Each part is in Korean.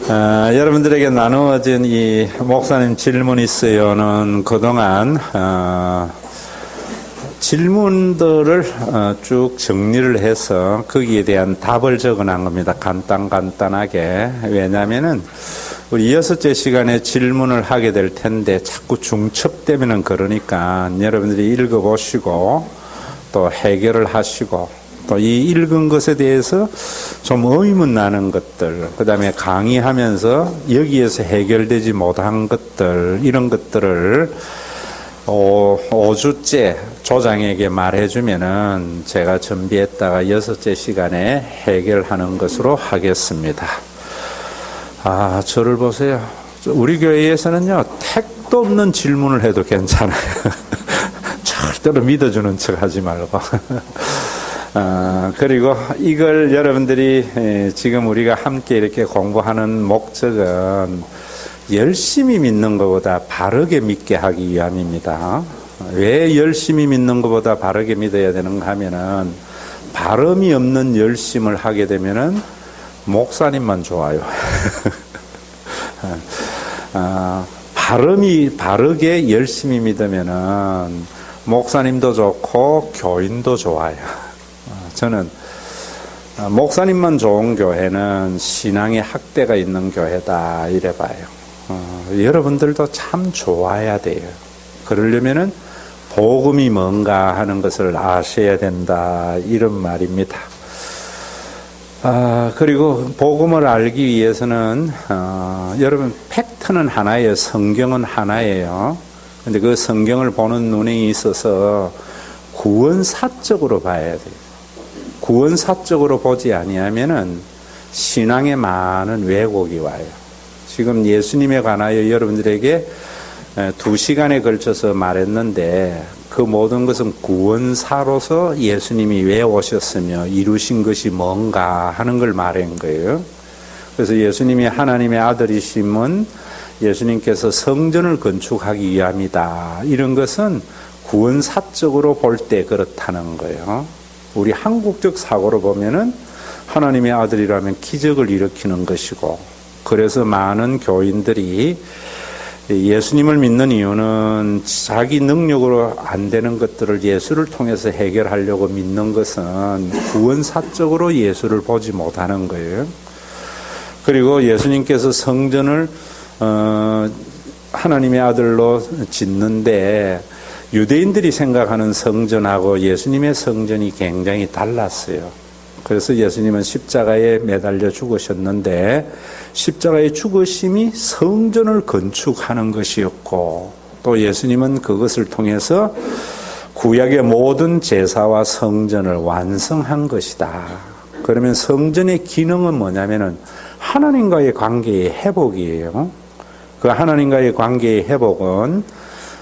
여러분들에게 나누어진 이 목사님 질문 있어요는 그동안 질문들을 쭉 정리를 해서 거기에 대한 답을 적어놓은 겁니다. 간단하게. 왜냐하면은 우리 6째 시간에 질문을 하게 될 텐데 자꾸 중첩되면은 그러니까 여러분들이 읽어보시고 또 해결을 하시고 또 이 읽은 것에 대해서 좀 의문 나는 것들, 그 다음에 강의하면서 여기에서 해결되지 못한 것들, 이런 것들을 5주째 조장에게 말해주면은 제가 준비했다가 6째 시간에 해결하는 것으로 하겠습니다. 저를 보세요. 우리 교회에서는요, 택도 없는 질문을 해도 괜찮아요. 절대로 믿어주는 척 하지 말고. 그리고 이걸 여러분들이 지금 우리가 함께 이렇게 공부하는 목적은 열심히 믿는 것보다 바르게 믿게 하기 위함입니다. 왜 열심히 믿는 것보다 바르게 믿어야 되는가 하면은 바름이 없는 열심을 하게 되면은 목사님만 좋아요. 바르게 열심히 믿으면은 목사님도 좋고 교인도 좋아요. 저는 목사님만 좋은 교회는 신앙의 학대가 있는 교회다 이래 봐요. 여러분들도 참 좋아야 돼요. 그러려면은 복음이 뭔가 하는 것을 아셔야 된다 이런 말입니다. 그리고 복음을 알기 위해서는 여러분 팩트는 하나예요. 성경은 하나예요. 근데 그 성경을 보는 눈이 있어서 구원사적으로 봐야 돼요. 구원사적으로 보지 아니하면은 신앙에 많은 왜곡이 와요. 지금 예수님에 관하여 여러분들에게 2시간에 걸쳐서 말했는데 그 모든 것은 구원사로서 예수님이 왜 오셨으며 이루신 것이 뭔가 하는 걸 말한 거예요. 그래서 예수님이 하나님의 아들이심은 예수님께서 성전을 건축하기 위함이다. 이런 것은 구원사적으로 볼 때 그렇다는 거예요. 우리 한국적 사고로 보면은 하나님의 아들이라면 기적을 일으키는 것이고, 그래서 많은 교인들이 예수님을 믿는 이유는 자기 능력으로 안 되는 것들을 예수를 통해서 해결하려고 믿는 것은 구원사적으로 예수를 보지 못하는 거예요. 그리고 예수님께서 성전을 하나님의 아들로 짓는데 유대인들이 생각하는 성전하고 예수님의 성전이 굉장히 달랐어요. 그래서 예수님은 십자가에 매달려 죽으셨는데 십자가의 죽으심이 성전을 건축하는 것이었고, 또 예수님은 그것을 통해서 구약의 모든 제사와 성전을 완성한 것이다. 그러면 성전의 기능은 뭐냐면은 하나님과의 관계의 회복이에요. 그 하나님과의 관계의 회복은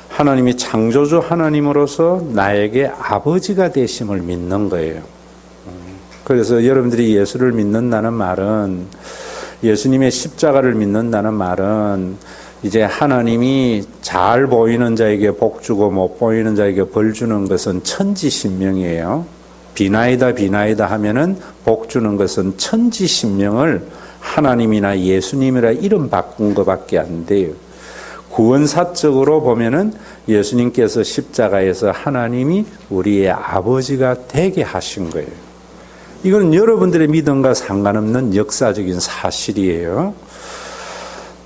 하나님이 창조주 하나님으로서 나에게 아버지가 되심을 믿는 거예요. 그래서 여러분들이 예수를 믿는다는 말은, 예수님의 십자가를 믿는다는 말은 이제 하나님이 잘 보이는 자에게 복 주고 못 보이는 자에게 벌 주는 것은 천지신명이에요. 비나이다 하면은 복 주는 것은 천지신명을 하나님이나 예수님이라 이름 바꾼 것밖에 안 돼요. 구원사적으로 보면은 예수님께서 십자가에서 하나님이 우리의 아버지가 되게 하신 거예요. 이건 여러분들의 믿음과 상관없는 역사적인 사실이에요.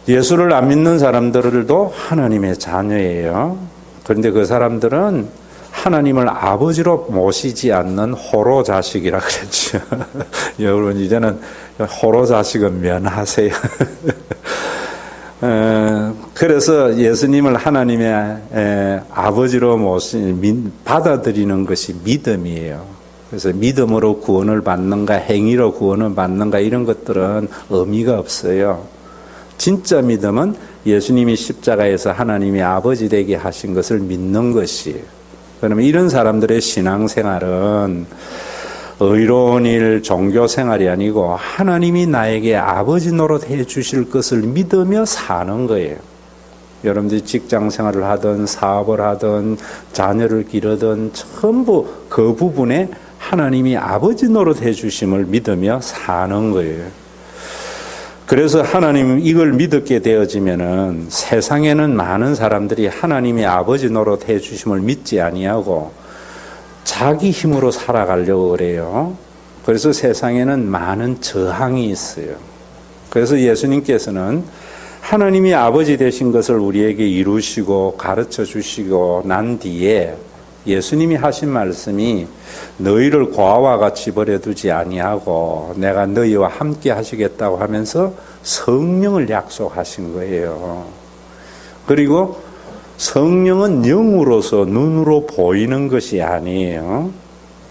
예수를 안 믿는 사람들도 하나님의 자녀예요. 그런데 그 사람들은 하나님을 아버지로 모시지 않는 호로 자식이라 그랬죠. 여러분 이제는 호로 자식은 면하세요. 그래서 예수님을 하나님의 아버지로 받아들이는 것이 믿음이에요. 그래서 믿음으로 구원을 받는가 행위로 구원을 받는가 이런 것들은 의미가 없어요. 진짜 믿음은 예수님이 십자가에서 하나님이 아버지 되게 하신 것을 믿는 것이에요. 그러면 이런 사람들의 신앙생활은 의로운 일, 종교생활이 아니고 하나님이 나에게 아버지 노릇 해 주실 것을 믿으며 사는 거예요. 여러분들이 직장생활을 하든 사업을 하든 자녀를 기르든 전부 그 부분에 하나님이 아버지 노릇 해 주심을 믿으며 사는 거예요. 그래서 하나님 이걸 믿게 되어지면은 세상에는 많은 사람들이 하나님의 아버지 노릇 해 주심을 믿지 아니하고 자기 힘으로 살아가려고 그래요. 그래서 세상에는 많은 저항이 있어요. 그래서 예수님께서는 하나님이 아버지 되신 것을 우리에게 이루시고 가르쳐 주시고 난 뒤에 예수님이 하신 말씀이 너희를 고아와 같이 버려두지 아니하고 내가 너희와 함께 하시겠다고 하면서 성령을 약속하신 거예요. 그리고 성령은 영으로서 눈으로 보이는 것이 아니에요.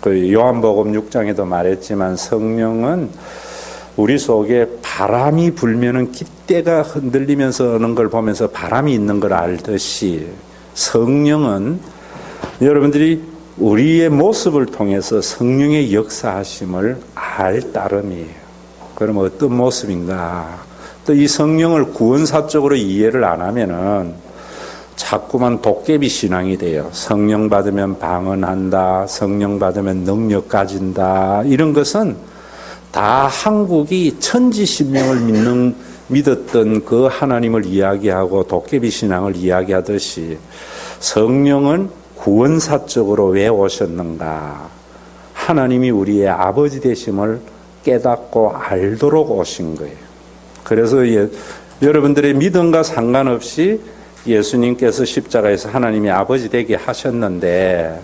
그 요한복음 6장에도 말했지만 성령은 우리 속에 바람이 불면은 깃대가 흔들리면서 오는 걸 보면서 바람이 있는 걸 알듯이 성령은 여러분들이 우리의 모습을 통해서 성령의 역사하심을 알 따름이에요. 그럼 어떤 모습인가? 또 이 성령을 구원사적으로 이해를 안 하면은 자꾸만 도깨비 신앙이 돼요. 성령 받으면 방언한다. 성령 받으면 능력 가진다. 이런 것은 다 한국이 천지신명을 믿었던 그 하나님을 이야기하고 도깨비 신앙을 이야기하듯이 성령은 구원사적으로 왜 오셨는가? 하나님이 우리의 아버지 되심을 깨닫고 알도록 오신 거예요. 그래서 여러분들의 믿음과 상관없이 예수님께서 십자가에서 하나님이 아버지 되게 하셨는데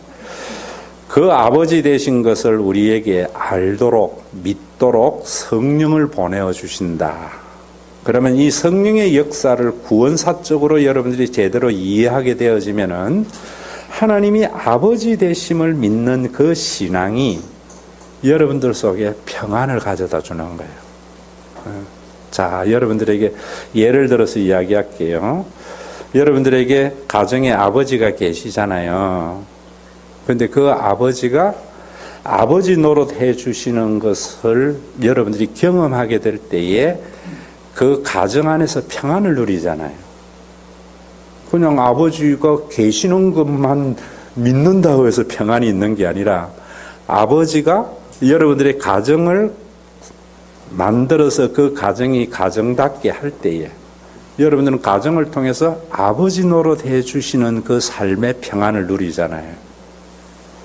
그 아버지 되신 것을 우리에게 알도록 믿도록 성령을 보내어 주신다. 그러면 이 성령의 역사를 구원사적으로 여러분들이 제대로 이해하게 되어지면은 하나님이 아버지 되심을 믿는 그 신앙이 여러분들 속에 평안을 가져다 주는 거예요. 자, 여러분들에게 예를 들어서 이야기할게요. 여러분들에게 가정에 아버지가 계시잖아요. 그런데 그 아버지가 아버지 노릇 해 주시는 것을 여러분들이 경험하게 될 때에 그 가정 안에서 평안을 누리잖아요. 그냥 아버지가 계시는 것만 믿는다고 해서 평안이 있는 게 아니라 아버지가 여러분들의 가정을 만들어서 그 가정이 가정답게 할 때에 여러분들은 가정을 통해서 아버지 노릇 해 주시는 그 삶의 평안을 누리잖아요.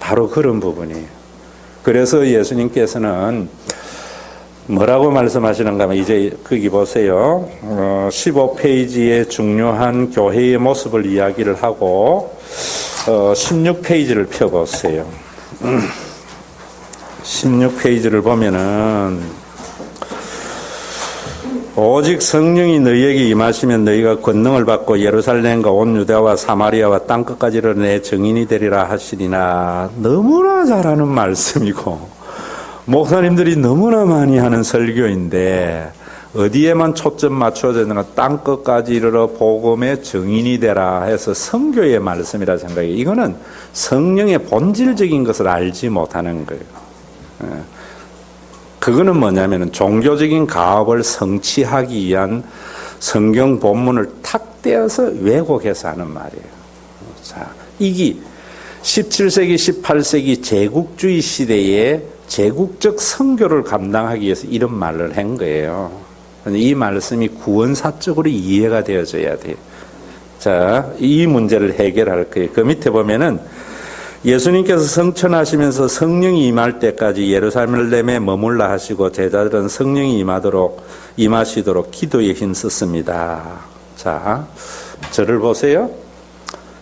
바로 그런 부분이에요. 그래서 예수님께서는 뭐라고 말씀하시는가 하면 이제 거기 보세요. 15페이지의 중요한 교회의 모습을 이야기를 하고 16페이지를 펴보세요. 16페이지를 보면은 오직 성령이 너희에게 임하시면 너희가 권능을 받고 예루살렘과 온 유대와 사마리아와 땅끝까지를 내 증인이 되리라 하시리나. 너무나 잘하는 말씀이고 목사님들이 너무나 많이 하는 설교인데 어디에만 초점 맞춰져 있는가? 땅끝까지 이르러 복음의 증인이 되라 해서 선교의 말씀이라 생각해요. 이거는 성령의 본질적인 것을 알지 못하는 거예요. 그거는 뭐냐면 종교적인 가업을 성취하기 위한 성경 본문을 탁 떼어서 왜곡해서 하는 말이에요. 자, 이게 17세기, 18세기 제국주의 시대에 제국적 선교를 감당하기 위해서 이런 말을 한 거예요. 이 말씀이 구원사적으로 이해가 되어져야 돼요. 자, 이 문제를 해결할 거예요. 그 밑에 보면은 예수님께서 성천하시면서 성령이 임할 때까지 예루살렘에 머물라 하시고 제자들은 성령이 임하시도록 기도에 힘썼습니다. 자, 저를 보세요.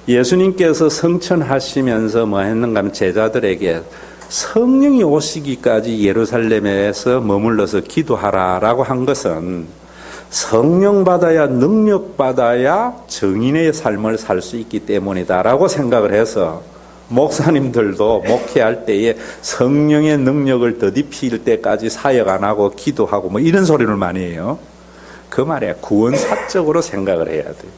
예수님께서 성천하시면서 뭐 했는가 하면 제자들에게 성령이 오시기까지 예루살렘에서 머물러서 기도하라라고 한 것은 성령 받아야 능력 받아야 정인의 삶을 살 수 있기 때문이다라고 생각을 해서 목사님들도 목회할 때에 성령의 능력을 더디필 때까지 사역 안 하고 기도하고 뭐 이런 소리를 많이 해요. 그 말이야. 구원사적으로 생각을 해야 돼요.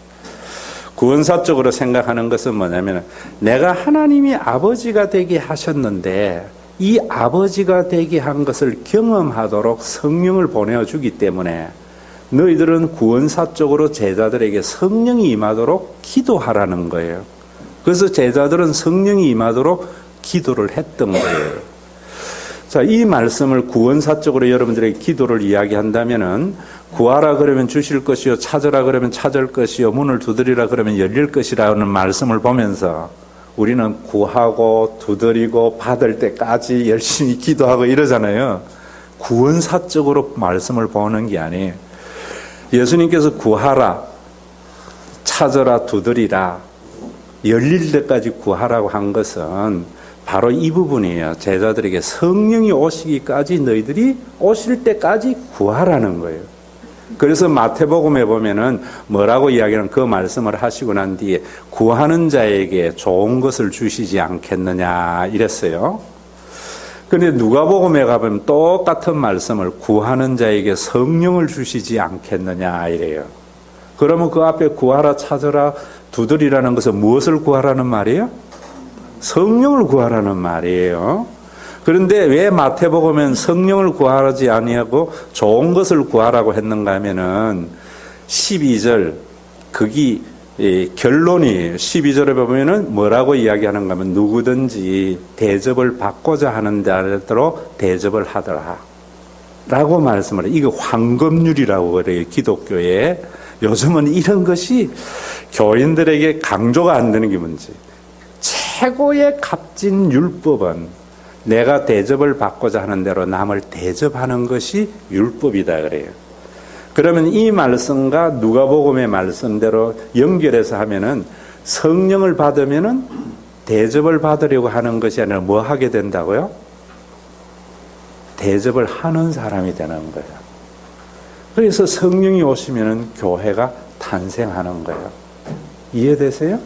구원사적으로 생각하는 것은 뭐냐면 내가 하나님이 아버지가 되게 하셨는데 이 아버지가 되게 한 것을 경험하도록 성령을 보내주기 때문에 너희들은 구원사적으로 제자들에게 성령이 임하도록 기도하라는 거예요. 그래서 제자들은 성령이 임하도록 기도를 했던 거예요. 자, 이 말씀을 구원사적으로 여러분들에게 기도를 이야기한다면은 구하라 그러면 주실 것이요, 찾으라 그러면 찾을 것이요, 문을 두드리라 그러면 열릴 것이라는 말씀을 보면서 우리는 구하고 두드리고 받을 때까지 열심히 기도하고 이러잖아요. 구원사적으로 말씀을 보는 게 아니에요. 예수님께서 구하라, 찾으라, 두드리라, 열릴 때까지 구하라고 한 것은 바로 이 부분이에요. 제자들에게 성령이 오시기까지 너희들이 오실 때까지 구하라는 거예요. 그래서 마태복음에 보면은 뭐라고 이야기하는 그 말씀을 하시고 난 뒤에 구하는 자에게 좋은 것을 주시지 않겠느냐 이랬어요. 그런데 누가복음에 가보면 똑같은 말씀을 구하는 자에게 성령을 주시지 않겠느냐 이래요. 그러면 그 앞에 구하라, 찾으라, 두드리라는 것은 무엇을 구하라는 말이에요? 성령을 구하라는 말이에요. 그런데 왜 마태복음은 성령을 구하지 아니하고 좋은 것을 구하라고 했는가 하면은 12절 거기 결론이 12절에 보면은 뭐라고 이야기하는가 하면 누구든지 대접을 받고자 하는 자로 대접을 하더라 라고 말씀을 해요. 이거 황금률이라고 그래요. 기독교에. 요즘은 이런 것이 교인들에게 강조가 안 되는 게 문제. 최고의 값진 율법은 내가 대접을 받고자 하는 대로 남을 대접하는 것이 율법이다 그래요. 그러면 이 말씀과 누가복음의 말씀대로 연결해서 하면은 성령을 받으면은 대접을 받으려고 하는 것이 아니라 뭐 하게 된다고요? 대접을 하는 사람이 되는 거예요. 그래서 성령이 오시면은 교회가 탄생하는 거예요. 이해되세요?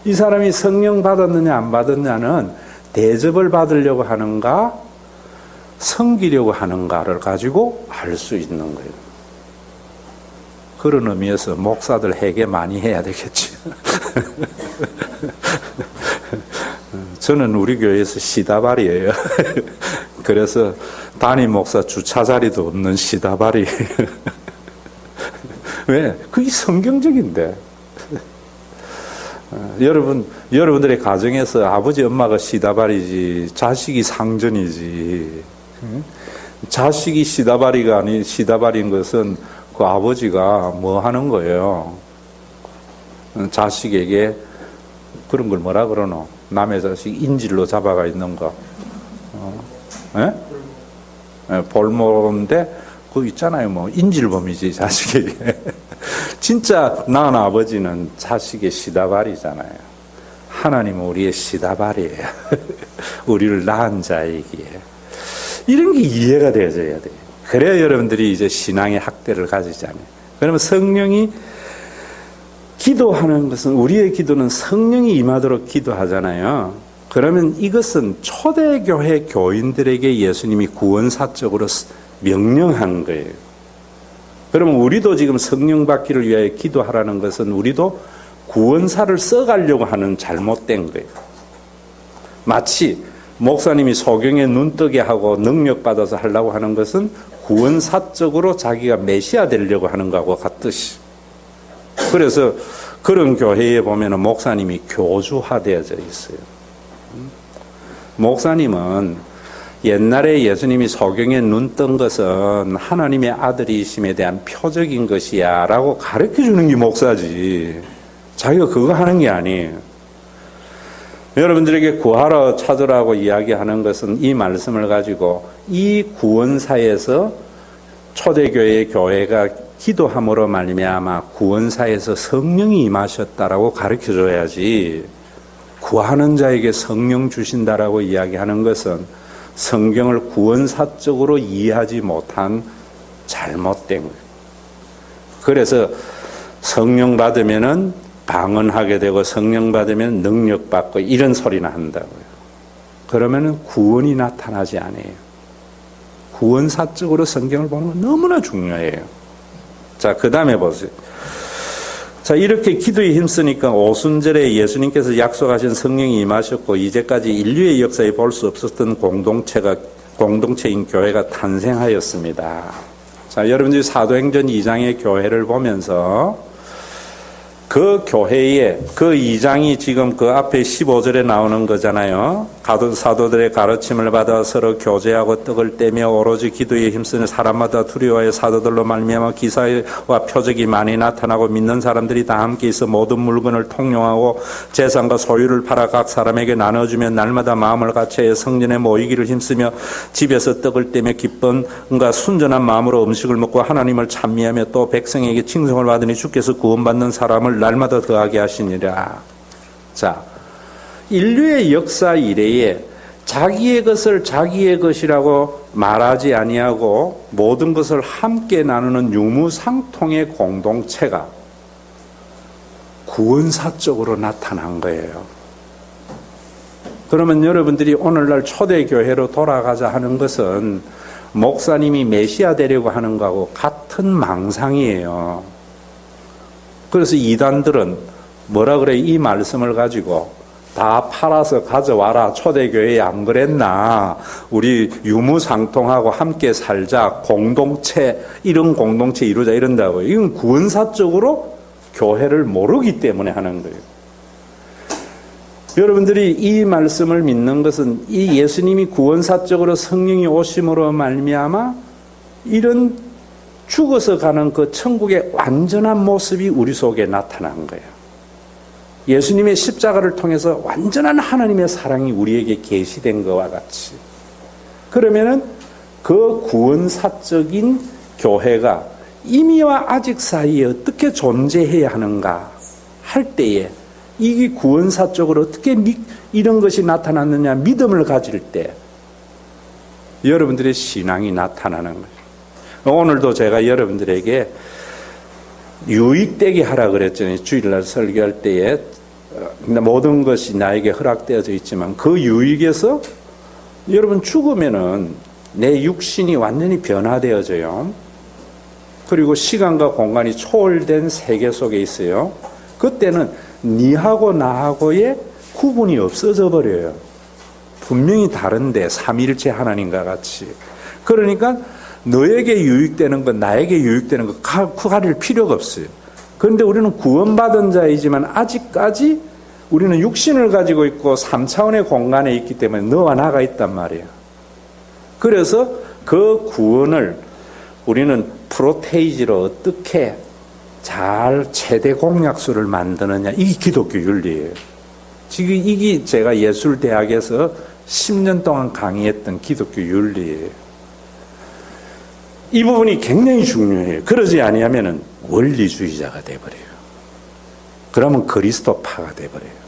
이 사람이 성령 받았느냐 안 받았느냐는 대접을 받으려고 하는가 섬기려고 하는가를 가지고 알 수 있는 거예요. 그런 의미에서 목사들 회개 많이 해야 되겠지. 저는 우리 교회에서 시다발이에요. 그래서 담임 목사 주차 자리도 없는 시다발이에요. 왜? 그게 성경적인데. 여러분들의 가정에서 아버지 엄마가 시다발이지 자식이 상전이지. 자식이 시다발이가 아닌 시다발인 것은 그 아버지가 뭐 하는 거예요? 자식에게 그런 걸 뭐라 그러노? 남의 자식 인질로 잡아가 있는 거. 볼모인데 그거 있잖아요. 뭐 인질범이지 자식에게. 진짜 낳은 아버지는 자식의 시다발이잖아요. 하나님은 우리의 시다발이에요. 우리를 낳은 자이기에. 이런 게 이해가 되어져야 돼요. 그래야 여러분들이 이제 신앙의 학대를 가지잖아요. 그러면 성령이 기도하는 것은 우리의 기도는 성령이 임하도록 기도하잖아요. 그러면 이것은 초대교회 교인들에게 예수님이 구원사적으로 명령한 거예요. 그러면 우리도 지금 성령 받기를 위하여 기도하라는 것은 우리도 구원사를 써가려고 하는 잘못된 거예요. 마치 목사님이 소경에 눈뜨게 하고 능력받아서 하려고 하는 것은 구원사적으로 자기가 메시아 되려고 하는 것하고 같듯이. 그래서 그런 교회에 보면 목사님이 교주화되어져 있어요. 목사님은 옛날에 예수님이 소경에 눈 뜬 것은 하나님의 아들이심에 대한 표적인 것이야 라고 가르쳐주는 게 목사지. 자기가 그거 하는 게 아니에요. 여러분들에게 구하라 찾으라고 이야기하는 것은 이 말씀을 가지고 이 구원사에서 초대교회의 교회가 기도함으로 말미암아 구원사에서 성령이 임하셨다라고 가르쳐줘야지, 구하는 자에게 성령 주신다라고 이야기하는 것은 성경을 구원사적으로 이해하지 못한 잘못된 거예요. 그래서 성령 받으면은 방언하게 되고 성령 받으면 능력 받고 이런 소리나 한다고요. 그러면은 구원이 나타나지 않아요. 구원사적으로 성경을 보는 건 너무나 중요해요. 자, 그 다음에 보세요. 자, 이렇게 기도에 힘쓰니까 오순절에 예수님께서 약속하신 성령이 임하셨고 이제까지 인류의 역사에 볼 수 없었던 공동체인 교회가 탄생하였습니다. 자, 여러분들이 사도행전 2장의 교회를 보면서 그 교회에 그 2장이 지금 그 앞에 15절에 나오는 거잖아요. 사도들의 가르침을 받아 서로 교제하고 떡을 떼며 오로지 기도에 힘쓰는 사람마다 두려워해 사도들로 말미암아 기사와 표적이 많이 나타나고 믿는 사람들이 다 함께 있어 모든 물건을 통용하고 재산과 소유를 팔아 각 사람에게 나눠주며 날마다 마음을 같이해 성전에 모이기를 힘쓰며 집에서 떡을 떼며 기쁨과 순전한 마음으로 음식을 먹고 하나님을 찬미하며 또 백성에게 칭송을 받으니 주께서 구원받는 사람을 날마다 더하게 하시니라. 자, 인류의 역사 이래에 자기의 것을 자기의 것이라고 말하지 아니하고 모든 것을 함께 나누는 유무상통의 공동체가 구원사적으로 나타난 거예요. 그러면 여러분들이 오늘날 초대교회로 돌아가자 하는 것은 목사님이 메시아 되려고 하는 거하고 같은 망상이에요. 그래서 이단들은 뭐라 그래? 이 말씀을 가지고 다 팔아서 가져와라. 초대교회에 안 그랬나? 우리 유무상통하고 함께 살자. 공동체, 이런 공동체 이루자 이런다고요. 이건 구원사적으로 교회를 모르기 때문에 하는 거예요. 여러분들이 이 말씀을 믿는 것은 이 예수님이 구원사적으로 성령이 오심으로 말미암아 이런 죽어서 가는 그 천국의 완전한 모습이 우리 속에 나타난 거예요. 예수님의 십자가를 통해서 완전한 하나님의 사랑이 우리에게 계시된 것과 같이, 그러면은 그 구원사적인 교회가 이미와 아직 사이에 어떻게 존재해야 하는가 할 때에 이게 구원사적으로 어떻게 이런 것이 나타났느냐 믿음을 가질 때 여러분들의 신앙이 나타나는 거예요. 오늘도 제가 여러분들에게 유익되게 하라 그랬잖아요. 주일날 설교할 때에 모든 것이 나에게 허락되어져 있지만 그 유익에서 여러분 죽으면은 내 육신이 완전히 변화되어져요. 그리고 시간과 공간이 초월된 세계 속에 있어요. 그때는 니하고 나하고의 구분이 없어져 버려요. 분명히 다른데 삼위일체 하나님과 같이. 그러니까 너에게 유익되는 것, 나에게 유익되는 것 가릴 필요가 없어요. 그런데 우리는 구원받은 자이지만 아직까지 우리는 육신을 가지고 있고 3차원의 공간에 있기 때문에 너와 나가 있단 말이에요. 그래서 그 구원을 우리는 프로테이지로 어떻게 잘 최대 공약수를 만드느냐, 이게 기독교 윤리예요. 지금 이게 제가 예술대학에서 10년 동안 강의했던 기독교 윤리예요. 이 부분이 굉장히 중요해요. 그러지 아니하면 원리주의자가 돼버려요. 그러면 그리스도파가 돼버려요.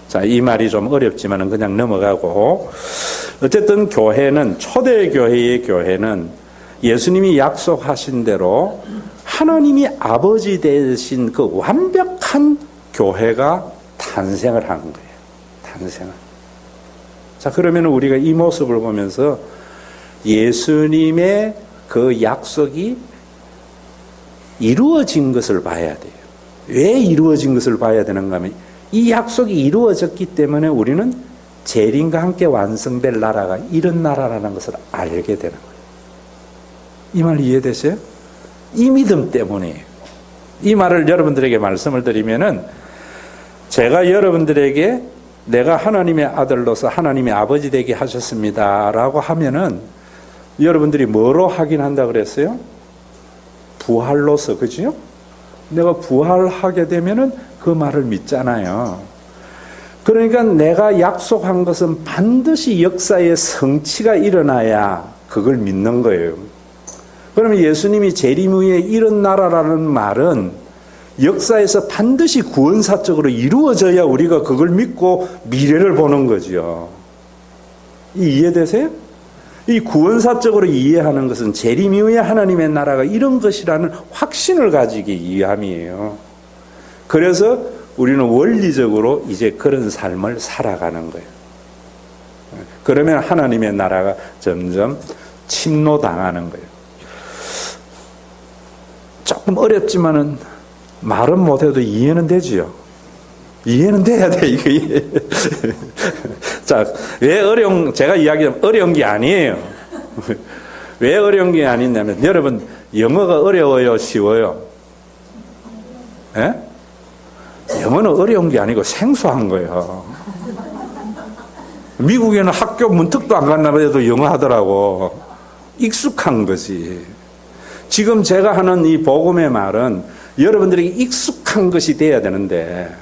자, 이 말이 좀 어렵지만 그냥 넘어가고, 어쨌든 교회는, 초대교회의 교회는 예수님이 약속하신 대로 하나님이 아버지 되신 그 완벽한 교회가 탄생을 하는 거예요. 탄생을. 자, 그러면 우리가 이 모습을 보면서 예수님의 그 약속이 이루어진 것을 봐야 돼요. 왜 이루어진 것을 봐야 되는가 하면 이 약속이 이루어졌기 때문에 우리는 재림과 함께 완성될 나라가 이런 나라라는 것을 알게 되는 거예요. 이 말 이해되세요? 이 믿음 때문이에요. 이 말을 여러분들에게 말씀을 드리면은 제가 여러분들에게 내가 하나님의 아들로서 하나님의 아버지 되게 하셨습니다 라고 하면은 여러분들이 뭐로 확인한다 그랬어요? 부활로서, 그죠? 내가 부활하게 되면은 그 말을 믿잖아요. 그러니까 내가 약속한 것은 반드시 역사의 성취가 일어나야 그걸 믿는 거예요. 그러면 예수님이 재림 후에 이런 나라라는 말은 역사에서 반드시 구원사적으로 이루어져야 우리가 그걸 믿고 미래를 보는 거죠. 이해되세요? 이 구원사적으로 이해하는 것은 재림 이후에 하나님의 나라가 이런 것이라는 확신을 가지기 위함이에요. 그래서 우리는 원리적으로 이제 그런 삶을 살아가는 거예요. 그러면 하나님의 나라가 점점 침노당하는 거예요. 조금 어렵지만은 말은 못해도 이해는 되지요. 이해는 돼야 돼, 이거. 자, 왜 제가 이야기하면 어려운 게 아니에요. 왜 어려운 게 아니냐면, 여러분, 영어가 어려워요, 쉬워요? 예? 영어는 어려운 게 아니고 생소한 거예요. 미국에는 학교 문턱도 안 갔나 봐도 영어 하더라고. 익숙한 거지. 지금 제가 하는 이 복음의 말은 여러분들에게 익숙한 것이 돼야 되는데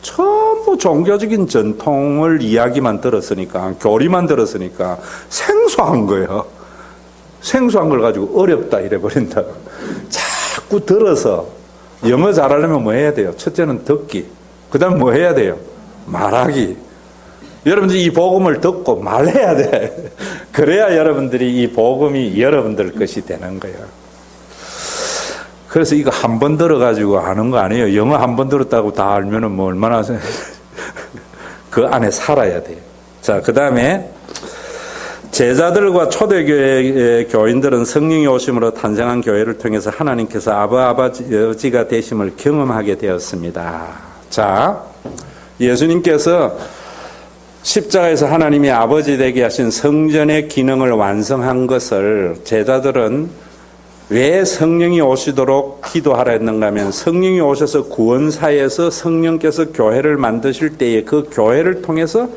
전부 종교적인 전통을 이야기만 들었으니까, 교리만 들었으니까 생소한 거예요. 생소한 걸 가지고 어렵다 이래버린다. 자꾸 들어서 영어 잘하려면 뭐 해야 돼요? 첫째는 듣기. 그 다음 뭐 해야 돼요? 말하기. 여러분들이 이 복음을 듣고 말해야 돼. 그래야 여러분들이 이 복음이 여러분들 것이 되는 거예요. 그래서 이거 한 번 들어가지고 아는 거 아니에요. 영어 한 번 들었다고 다 알면은 뭐 얼마나 그 안에 살아야 돼요. 자, 그 다음에 제자들과 초대교회 교인들은 성령이 오심으로 탄생한 교회를 통해서 하나님께서 아버지가 되심을 경험하게 되었습니다. 자, 예수님께서 십자가에서 하나님이 아버지 되게 하신 성전의 기능을 완성한 것을 제자들은 왜 성령이 오시도록 기도하라 했는가 하면 성령이 오셔서 구원사에서 성령께서 교회를 만드실 때에 그 교회를 통해서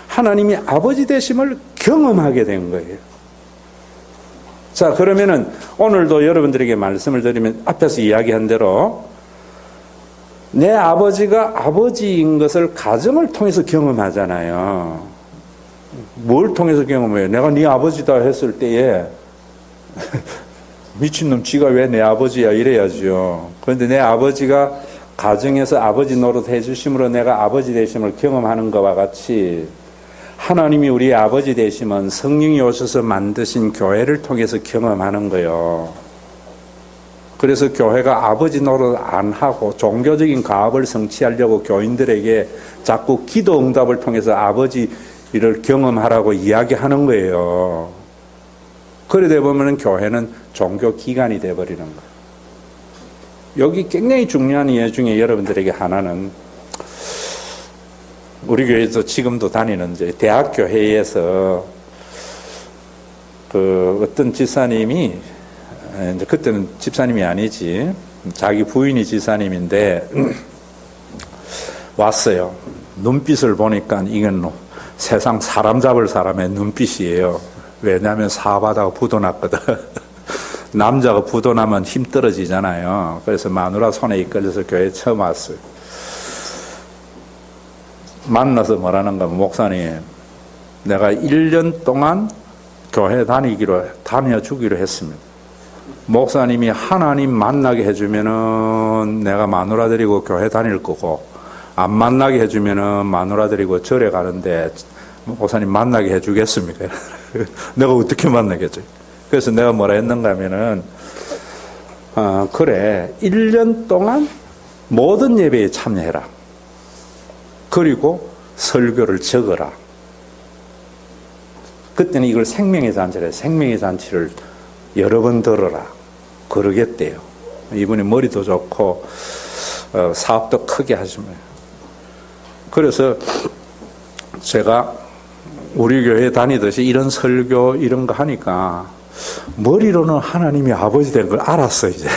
하나님이 아버지 되심을 경험하게 된 거예요. 자, 그러면은 오늘도 여러분들에게 말씀을 드리면 앞에서 이야기한 대로 내 아버지가 아버지인 것을 가정을 통해서 경험하잖아요. 뭘 통해서 경험해요? 내가 네 아버지다 했을 때에 미친놈 지가 왜 내 아버지야 이래야죠. 그런데 내 아버지가 가정에서 아버지 노릇 해주심으로 내가 아버지 되심을 경험하는 것과 같이 하나님이 우리의 아버지 되심은 성령이 오셔서 만드신 교회를 통해서 경험하는 거예요. 그래서 교회가 아버지 노릇 안 하고 종교적인 가업을 성취하려고 교인들에게 자꾸 기도 응답을 통해서 아버지를 경험하라고 이야기하는 거예요. 그러다 보면 교회는 종교 기관이 되어버리는 거예요. 여기 굉장히 중요한 이해 중에 여러분들에게 하나는 우리 교회에서 지금도 다니는 이제 대학교회에서 그 어떤 집사님이 이제 그때는 집사님이 아니지 자기 부인이 집사님인데 왔어요. 눈빛을 보니까 이건 세상 사람 잡을 사람의 눈빛이에요. 왜냐하면 사바다가 부도났거든. 남자가 부도나면 힘 떨어지잖아요. 그래서 마누라 손에 이끌려서 교회에 처음 왔어요. 만나서 뭐라는 건 목사님 내가 1년 동안 교회 다녀주기로 했습니다. 목사님이 하나님 만나게 해주면은 내가 마누라 데리고 교회 다닐 거고 안 만나게 해주면은 마누라 데리고 절에 가는데 목사님 만나게 해주겠습니까? 내가 어떻게 만나겠죠? 그래서 내가 뭐라 했는가 하면은 그래 1년 동안 모든 예배에 참여해라. 그리고 설교를 적어라. 그때는 이걸 생명의 잔치래. 생명의 잔치를 여러 번 들어라. 그러겠대요. 이분이 머리도 좋고 사업도 크게 하시면. 그래서 제가 우리 교회 다니듯이 이런 설교 이런 거 하니까 머리로는 하나님이 아버지 된 걸 알았어 이제.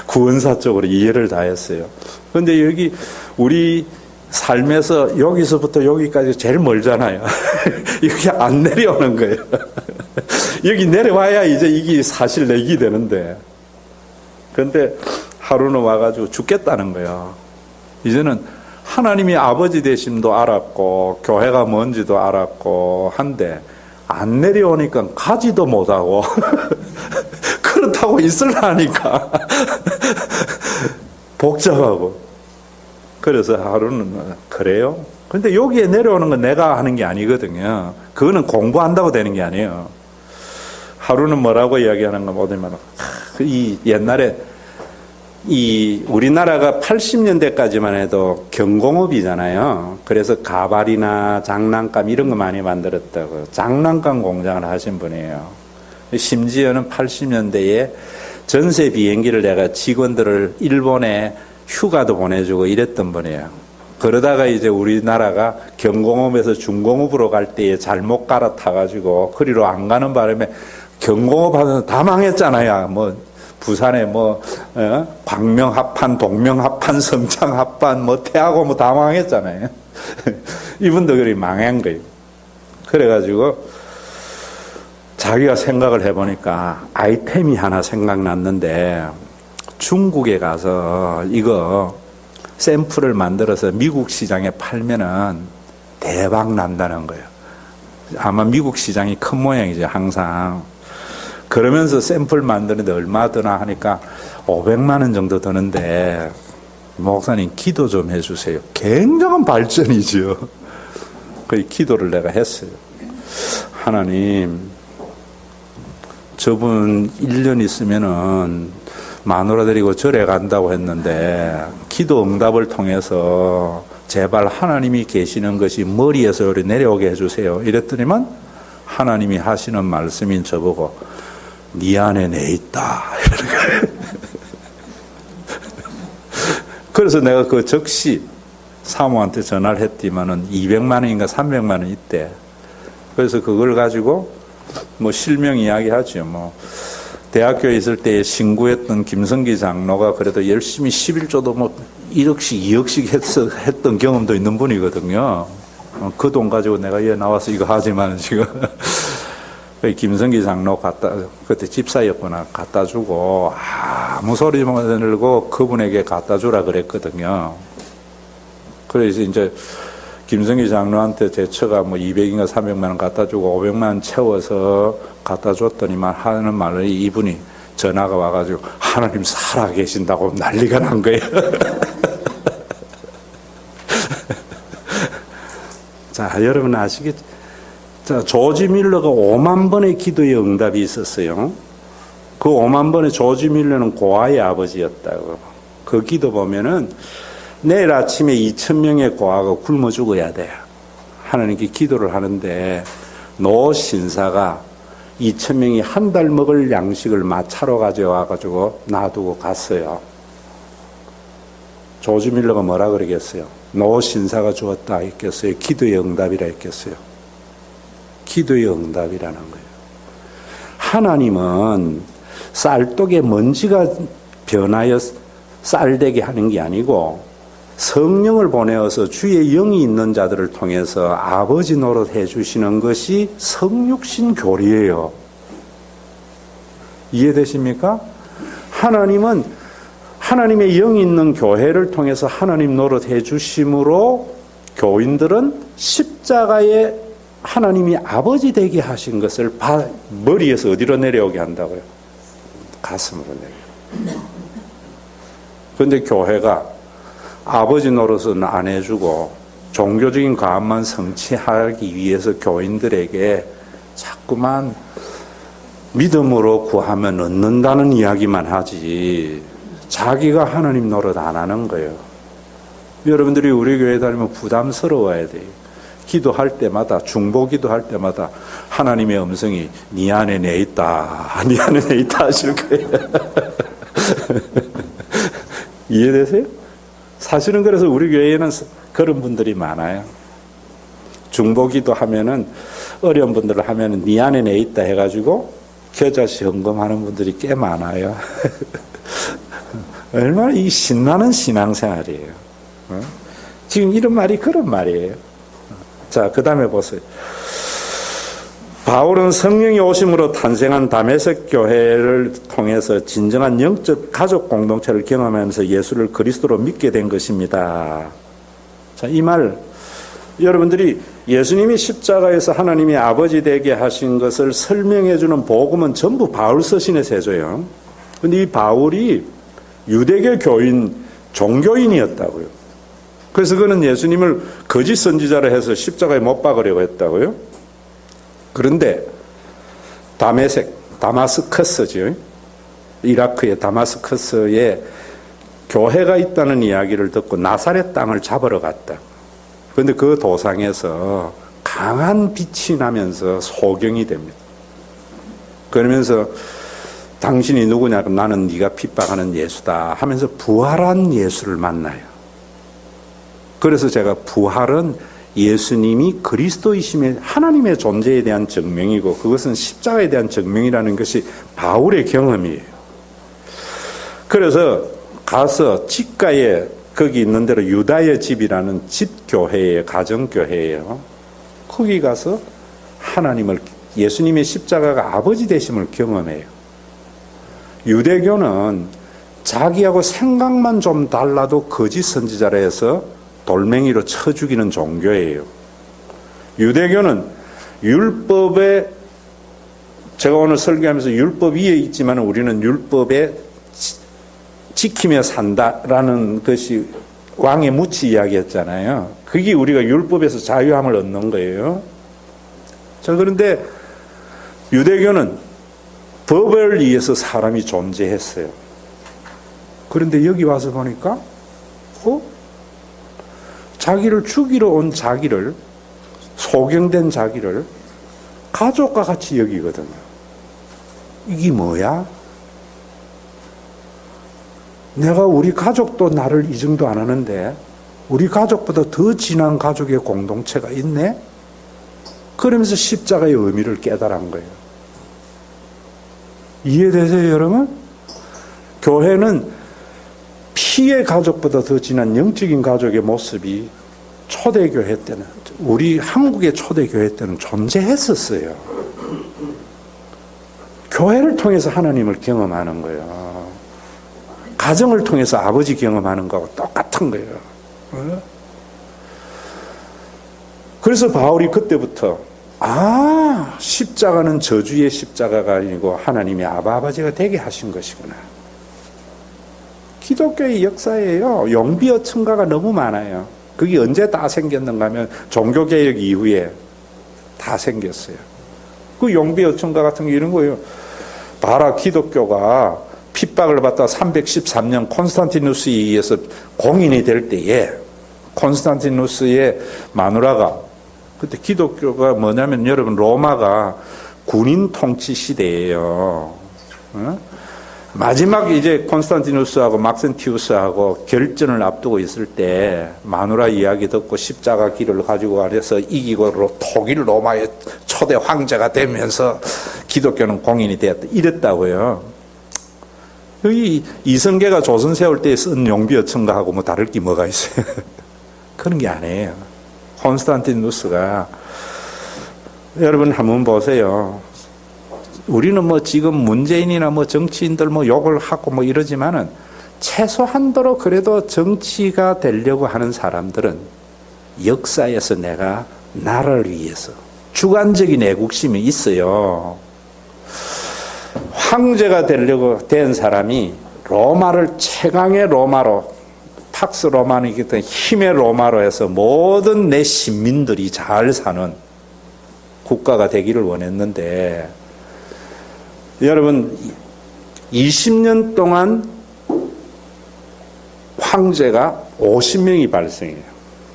구원사 쪽으로 이해를 다 했어요. 그런데 여기 우리 삶에서 여기서부터 여기까지 제일 멀잖아요. 여기 안 내려오는 거예요. 여기 내려와야 이제 이게 사실 내기 되는데. 그런데 하루는 와가지고 죽겠다는 거예요. 이제는 하나님이 아버지 되심도 알았고 교회가 뭔지도 알았고 한데 안 내려오니까 가지도 못하고 그렇다고 있으려니까 복잡하고. 그래서 하루는 그래요? 근데 여기에 내려오는 건 내가 하는 게 아니거든요. 그거는 공부한다고 되는 게 아니에요. 하루는 뭐라고 이야기하는가 뭐냐면 이 옛날에 이 우리나라가 80년대까지만 해도 경공업이잖아요. 그래서 가발이나 장난감 이런 거 많이 만들었다고. 장난감 공장을 하신 분이에요. 심지어는 80년대에 전세 비행기를 내가 직원들을 일본에 휴가도 보내주고 이랬던 분이에요. 그러다가 이제 우리나라가 경공업에서 중공업으로 갈 때에 잘못 갈아타가지고 그리로 안 가는 바람에 경공업 하면서 다 망했잖아요. 뭐 부산에 뭐 광명합판, 동명합판, 성창합판, 뭐 태하고 뭐 다 망했잖아요. 이분도 그리 망한 거예요. 그래가지고 자기가 생각을 해보니까 아이템이 하나 생각났는데 중국에 가서 이거 샘플을 만들어서 미국 시장에 팔면은 대박 난다는 거예요. 아마 미국 시장이 큰 모양이죠, 항상. 그러면서 샘플 만드는데 얼마 드나 하니까 500만 원 정도 드는데 목사님 기도 좀 해주세요. 굉장한 발전이죠. 그 기도를 내가 했어요. 하나님, 저분 1년 있으면은 마누라 데리고 절에 간다고 했는데 기도 응답을 통해서 제발 하나님이 계시는 것이 머리에서 요리 내려오게 해주세요. 이랬더니만 하나님이 하시는 말씀인 저보고 네 안에 내 있다. 그래서 내가 그 즉시 사모한테 전화를 했더니만은 200만 원인가 300만 원 있대. 그래서 그걸 가지고 뭐 실명 이야기하죠. 뭐 대학교에 있을 때 신구했던 김성기 장로가 그래도 열심히 11조도 뭐 1억씩 2억씩 했던 경험도 있는 분이거든요. 그 돈 가지고 내가 얘 나와서 이거 하지만 지금 김성기 장로 그때 집사였구나 갖다 주고 아무 소리 못 내고 그분에게 갖다 주라 그랬거든요. 그래서 이제 김성기 장로한테 제처가 뭐 200인가 300만 원 갖다 주고 500만 원 채워서 갖다 줬더니만 하는 말을 이분이 전화가 와가지고 하나님 살아 계신다고 난리가 난 거예요. 자, 여러분 아시겠죠? 자, 조지 밀러가 5만 번의 기도의 응답이 있었어요. 그 5만 번의 조지 밀러는 고아의 아버지였다고. 그 기도 보면은 내일 아침에 2,000명의 고아가 굶어 죽어야 돼요. 하나님께 기도를 하는데 노 신사가 2,000명이 한 달 먹을 양식을 마차로 가져와가지고 놔두고 갔어요. 조지 밀러가 뭐라 그러겠어요? 노 신사가 주었다 했겠어요? 기도의 응답이라 했겠어요? 기도의 응답이라는 거예요. 하나님은 쌀독에 먼지가 변하여 쌀되게 하는 게 아니고 성령을 보내어서 주의 영이 있는 자들을 통해서 아버지 노릇해 주시는 것이 성육신 교리예요. 이해되십니까? 하나님은 하나님의 영이 있는 교회를 통해서 하나님 노릇해 주심으로 교인들은 십자가에 하나님이 아버지 되게 하신 것을 머리에서 어디로 내려오게 한다고요? 가슴으로 내려. 그런데 교회가 아버지 노릇은 안 해주고 종교적인 과업만 성취하기 위해서 교인들에게 자꾸만 믿음으로 구하면 얻는다는 이야기만 하지 자기가 하나님 노릇 안 하는 거예요. 여러분들이 우리 교회 다니면 부담스러워야 돼요. 기도할 때마다 중보기도 할 때마다 하나님의 음성이 네 안에 내 있다. 네 안에 내 있다 하실 거예요. 이해되세요? 사실은 그래서 우리 교회에는 그런 분들이 많아요. 중보기도 하면은 어려운 분들을 하면은 네 안에 내 있다 해가지고 겨자씨 헌금하는 분들이 꽤 많아요. 얼마나 이 신나는 신앙생활이에요. 지금 이런 말이 그런 말이에요. 자, 그 다음에 보세요. 바울은 성령이 오심으로 탄생한 다메섹 교회를 통해서 진정한 영적 가족 공동체를 경험하면서 예수를 그리스도로 믿게 된 것입니다. 자, 이 말 여러분들이 예수님이 십자가에서 하나님의 아버지 되게 하신 것을 설명해 주는 복음은 전부 바울 서신에 세줘요. 그런데 이 바울이 유대교 교인, 종교인이었다고요. 그래서 그는 예수님을 거짓 선지자로 해서 십자가에 못 박으려고 했다고요. 그런데 다마스커스죠. 이라크의 다마스커스에 교회가 있다는 이야기를 듣고 나사렛 땅을 잡으러 갔다. 그런데 그 도상에서 강한 빛이 나면서 소경이 됩니다. 그러면서 당신이 누구냐? 나는 네가 핍박하는 예수다 하면서 부활한 예수를 만나요. 그래서 제가 부활은 예수님이 그리스도이심의 하나님의 존재에 대한 증명이고 그것은 십자가에 대한 증명이라는 것이 바울의 경험이에요. 그래서 가서 직가에 거기 있는 대로 유다의 집이라는 집교회예요. 가정교회예요. 거기 가서 하나님을, 예수님의 십자가가 아버지 되심을 경험해요. 유대교는 자기하고 생각만 좀 달라도 거짓 선지자라 해서 돌멩이로 쳐 죽이는 종교예요. 유대교는 율법에, 제가 오늘 설교하면서 율법 위에 있지만 우리는 율법에 지키며 산다라는 것이 왕의 무치 이야기였잖아요. 그게 우리가 율법에서 자유함을 얻는 거예요. 자, 그런데 유대교는 법을 위해서 사람이 존재했어요. 그런데 여기 와서 보니까 자기를 죽이러 온 자기를, 소경된 자기를 가족과 같이 여기거든요. 이게 뭐야? 내가 우리 가족도 나를 이 정도 안 하는데 우리 가족보다 더 진한 가족의 공동체가 있네? 그러면서 십자가의 의미를 깨달은 거예요. 이해되세요, 여러분? 교회는 피의 가족보다 더 진한 영적인 가족의 모습이 초대교회 때는, 우리 한국의 초대교회 때는 존재했었어요. 교회를 통해서 하나님을 경험하는 거예요. 가정을 통해서 아버지 경험하는 거하고 똑같은 거예요. 그래서 바울이 그때부터 십자가는 저주의 십자가가 아니고 하나님의 아버지가 되게 하신 것이구나. 기독교의 역사예요. 용비어 첨가가 너무 많아요. 그게 언제 다 생겼는가 하면 종교개혁 이후에 다 생겼어요. 그 용비어 첨가 같은 게 이런 거예요. 봐라, 기독교가 핍박을 받다 313년 콘스탄티누스에 의해서 공인이 될 때에 콘스탄티누스의 마누라가, 그때 기독교가 뭐냐면 여러분 로마가 군인 통치 시대예요. 마지막 이제 콘스탄티누스하고 막센티우스하고 결전을 앞두고 있을 때 마누라 이야기 듣고 십자가 길을 가지고 가서 이기고 독일 로마의 초대 황제가 되면서 기독교는 공인이 되었다. 이랬다고요. 여기 이성계가 조선 세울 때 쓴 용비어 첨가하고 뭐 다를 게 뭐가 있어요. 그런 게 아니에요. 콘스탄티누스가, 여러분 한번 보세요. 우리는 뭐 지금 문재인이나 뭐 정치인들 뭐 욕을 하고 뭐 이러지만은 최소한도로 그래도 정치가 되려고 하는 사람들은 역사에서 내가 나라를 위해서 주관적인 애국심이 있어요. 황제가 되려고 된 사람이 로마를 최강의 로마로, 팍스 로마니기 때문에 힘의 로마로 해서 모든 내 시민들이 잘 사는 국가가 되기를 원했는데, 여러분 20년 동안 황제가 50명이 발생해요.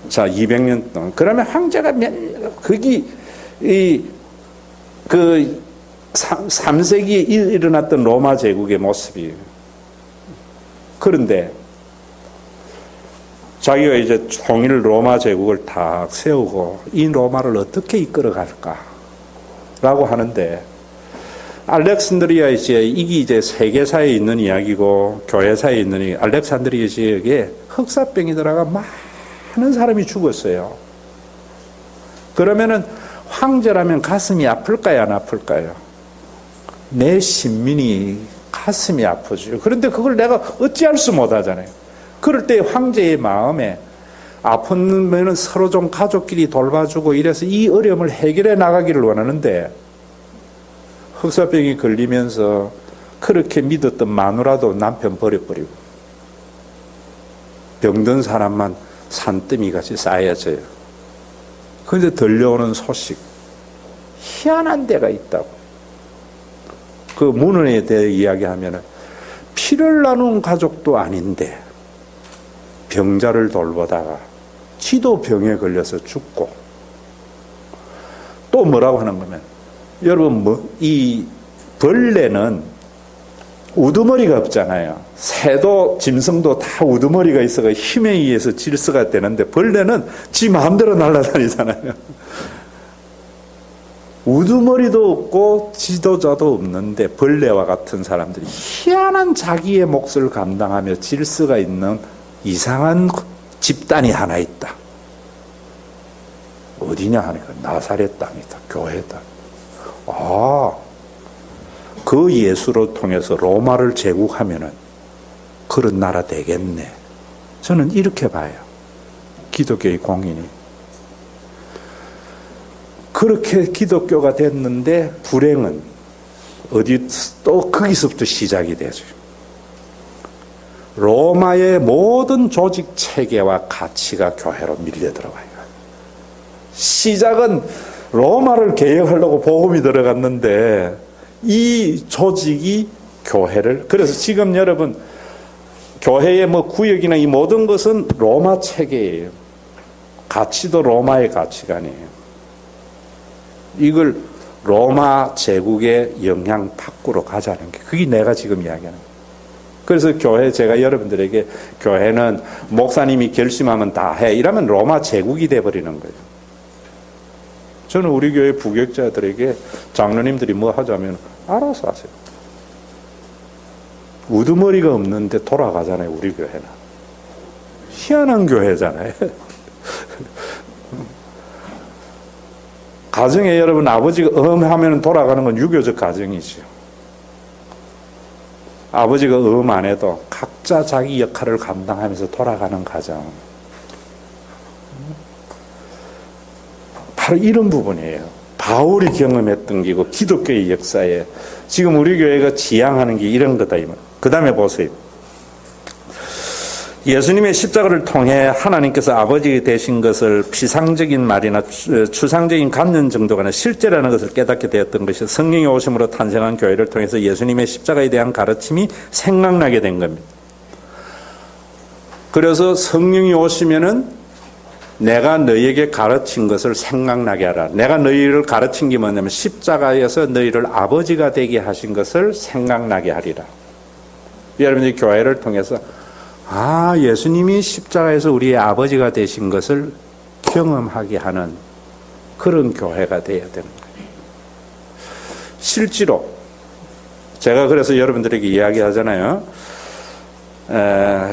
자, 200년 동안. 그러면 황제가 그게 3세기에 일어났던 로마 제국의 모습이에요. 그런데 자기가 이제 통일 로마 제국을 딱 세우고 이 로마를 어떻게 이끌어 갈까라고 하는데, 알렉산드리아 지역에, 이게 이제 세계사에 있는 이야기고 교회사에 있는 이야기, 알렉산드리아 지역에 흑사병이 들어가 많은 사람이 죽었어요. 그러면은 황제라면 가슴이 아플까요, 안 아플까요? 내 신민이 가슴이 아프죠. 그런데 그걸 내가 어찌할 수 못하잖아요. 그럴 때 황제의 마음에 아프면은 서로 좀 가족끼리 돌봐주고 이래서 이 어려움을 해결해 나가기를 원하는데, 흑사병이 걸리면서 그렇게 믿었던 마누라도 남편 버려버리고 병든 사람만 산더미같이 쌓여져요. 그런데 들려오는 소식, 희한한 데가 있다고. 그 문헌에 대해 이야기하면 피를 나눈 가족도 아닌데 병자를 돌보다가 지도 병에 걸려서 죽고, 또 뭐라고 하는 거면, 여러분 이 벌레는 우두머리가 없잖아요. 새도 짐승도 다 우두머리가 있어서 힘에 의해서 질서가 되는데 벌레는 지 마음대로 날아다니잖아요. 우두머리도 없고 지도자도 없는데 벌레와 같은 사람들이 희한한 자기의 몫을 감당하며 질서가 있는 이상한 집단이 하나 있다. 어디냐 하니까 나사렛 땅이다. 교회다. 그 예수로 통해서 로마를 제국하면은 그런 나라 되겠네. 저는 이렇게 봐요. 기독교의 공인이. 그렇게 기독교가 됐는데 불행은 또 거기서부터 시작이 되죠. 로마의 모든 조직 체계와 가치가 교회로 밀려 들어가요. 시작은 로마를 개혁하려고 복음이 들어갔는데 이 조직이 교회를, 그래서 지금 여러분 교회의 구역이나 이 모든 것은 로마 체계예요. 가치도 로마의 가치관이에요. 이걸 로마 제국의 영향 밖으로 가자는 게 그게 내가 지금 이야기하는 거예요. 그래서 교회, 제가 여러분들에게 교회는 목사님이 결심하면 다 해 이러면 로마 제국이 돼버리는 거예요. 저는 우리 교회 부격자들에게 장로님들이 뭐 하자면 알아서 하세요. 우두머리가 없는데 돌아가잖아요. 우리 교회는 희한한 교회잖아요. 가정에 여러분 아버지가 하면 돌아가는 건 유교적 가정이죠. 아버지가 안 해도 각자 자기 역할을 감당하면서 돌아가는 가정. 바로 이런 부분이에요. 바울이 경험했던 게고 기독교의 역사에 지금 우리 교회가 지향하는 게 이런 거다. 그 다음에 보세요. 예수님의 십자가를 통해 하나님께서 아버지 되신 것을 피상적인 말이나 추상적인 관념 정도가 아니라 실제라는 것을 깨닫게 되었던 것이 성령이 오심으로 탄생한 교회를 통해서 예수님의 십자가에 대한 가르침이 생각나게 된 겁니다. 그래서 성령이 오시면은 내가 너희에게 가르친 것을 생각나게 하라. 내가 너희를 가르친 게 뭐냐면 십자가에서 너희를 아버지가 되게 하신 것을 생각나게 하리라. 여러분들이 교회를 통해서 예수님이 십자가에서 우리의 아버지가 되신 것을 경험하게 하는 그런 교회가 되어야 되는 거예요. 실제로 제가 그래서 여러분들에게 이야기하잖아요.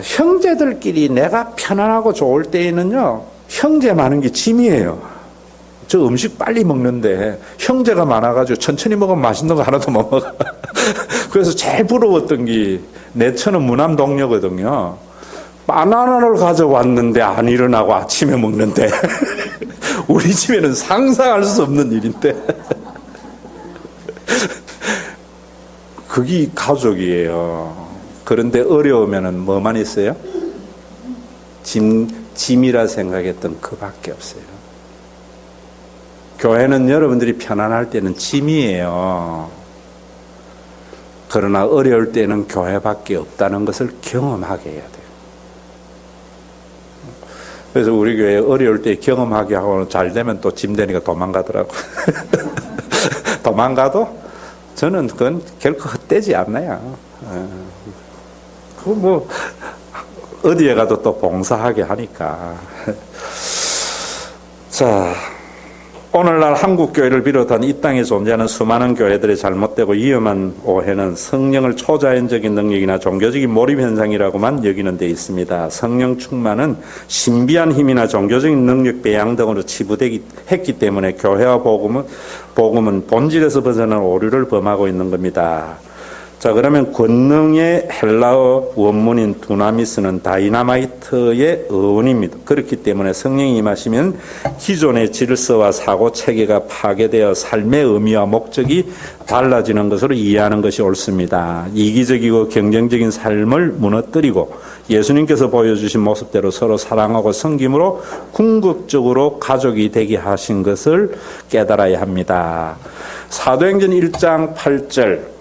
형제들끼리 내가 편안하고 좋을 때에는요, 형제 많은 게 짐이에요. 저 음식 빨리 먹는데 형제가 많아가지고 천천히 먹으면 맛있는 거 하나도 못 먹어. 그래서 제일 부러웠던 게 내 처는 무남 동료거든요. 바나나를 가져왔는데 안 일어나고 아침에 먹는데 우리 집에는 상상할 수 없는 일인데 그게 가족이에요. 그런데 어려우면은 뭐만 있어요? 짐이라 생각했던 그밖에 없어요. 교회는 여러분들이 편안할 때는 짐이에요. 그러나 어려울 때는 교회밖에 없다는 것을 경험하게 해야 돼요. 그래서 우리 교회 어려울 때 경험하게 하고 잘 되면 또 짐 되니까 도망가더라고. 도망가도 저는 그건 결코 헛되지 않나요. 그 어디에 가도 또 봉사하게 하니까. 자, 오늘날 한국교회를 비롯한 이 땅에 존재하는 수많은 교회들의 잘못되고 위험한 오해는 성령을 초자연적인 능력이나 종교적인 몰입 현상이라고만 여기는 데 있습니다. 성령 충만은 신비한 힘이나 종교적인 능력 배양 등으로 치부되기 했기 때문에 교회와 복음은 본질에서 벗어난 오류를 범하고 있는 겁니다. 자, 그러면 권능의 헬라어 원문인 두나미스는 다이나마이트의 어원입니다. 그렇기 때문에 성령이 임하시면 기존의 질서와 사고 체계가 파괴되어 삶의 의미와 목적이 달라지는 것으로 이해하는 것이 옳습니다. 이기적이고 경쟁적인 삶을 무너뜨리고 예수님께서 보여주신 모습대로 서로 사랑하고 섬김으로 궁극적으로 가족이 되게 하신 것을 깨달아야 합니다. 사도행전 1장 8절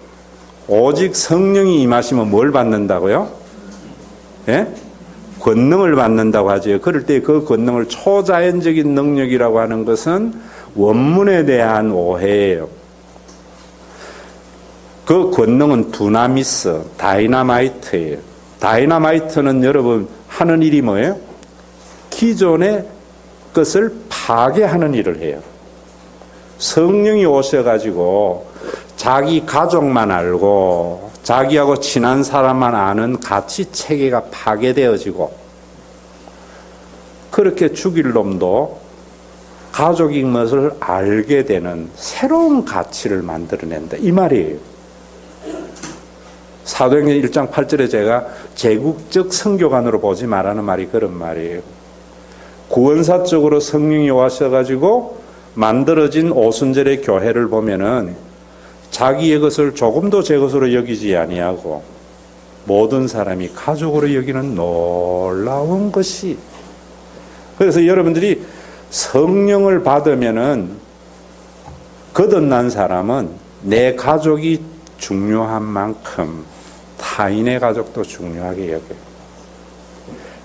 오직 성령이 임하시면 뭘 받는다고요? 예? 권능을 받는다고 하죠. 그럴 때 그 권능을 초자연적인 능력이라고 하는 것은 원문에 대한 오해예요. 그 권능은 두나미스, 다이나마이트예요. 다이나마이트는 여러분 하는 일이 뭐예요? 기존의 것을 파괴하는 일을 해요. 성령이 오셔가지고 자기 가족만 알고 자기하고 친한 사람만 아는 가치 체계가 파괴되어지고 그렇게 죽일 놈도 가족인 것을 알게 되는 새로운 가치를 만들어낸다. 이 말이에요. 사도행전 1장 8절에 제가 제국적 선교관으로 보지 말라는 말이 그런 말이에요. 구원사적으로 성령이 와셔가지고 만들어진 오순절의 교회를 보면은 자기의 것을 조금도 제 것으로 여기지 아니하고 모든 사람이 가족으로 여기는 놀라운 것이. 그래서 여러분들이 성령을 받으면은 거듭난 사람은 내 가족이 중요한 만큼 타인의 가족도 중요하게 여겨요.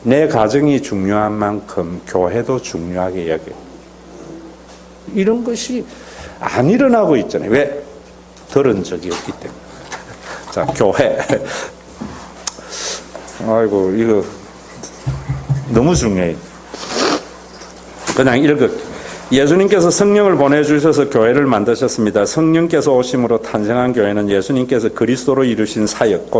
내 가정이 중요한 만큼 교회도 중요하게 여겨요. 이런 것이 안 일어나고 있잖아요. 왜? 들은 적이 없기 때문에. 자, 교회. 아이고, 이거 너무 중요해요. 그냥 읽을게요. 예수님께서 성령을 보내주셔서 교회를 만드셨습니다. 성령께서 오심으로 탄생한 교회는 예수님께서 그리스도로 이루신 사역,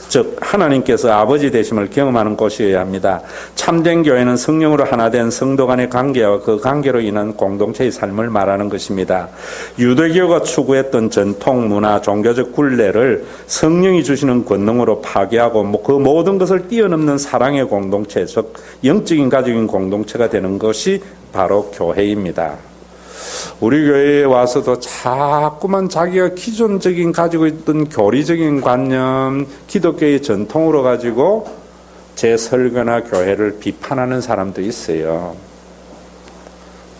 즉 하나님께서 아버지 되심을 경험하는 곳이어야 합니다. 참된 교회는 성령으로 하나 된 성도 간의 관계와 그 관계로 인한 공동체의 삶을 말하는 것입니다. 유대교가 추구했던 전통, 문화, 종교적 굴레를 성령이 주시는 권능으로 파괴하고 그 모든 것을 뛰어넘는 사랑의 공동체, 즉 영적인 가족인 공동체가 되는 것이 바로 교회입니다. 우리 교회에 와서도 자꾸만 자기가 기존적인 가지고 있던 교리적인 관념, 기독교의 전통으로 가지고 제 설교나 교회를 비판하는 사람도 있어요.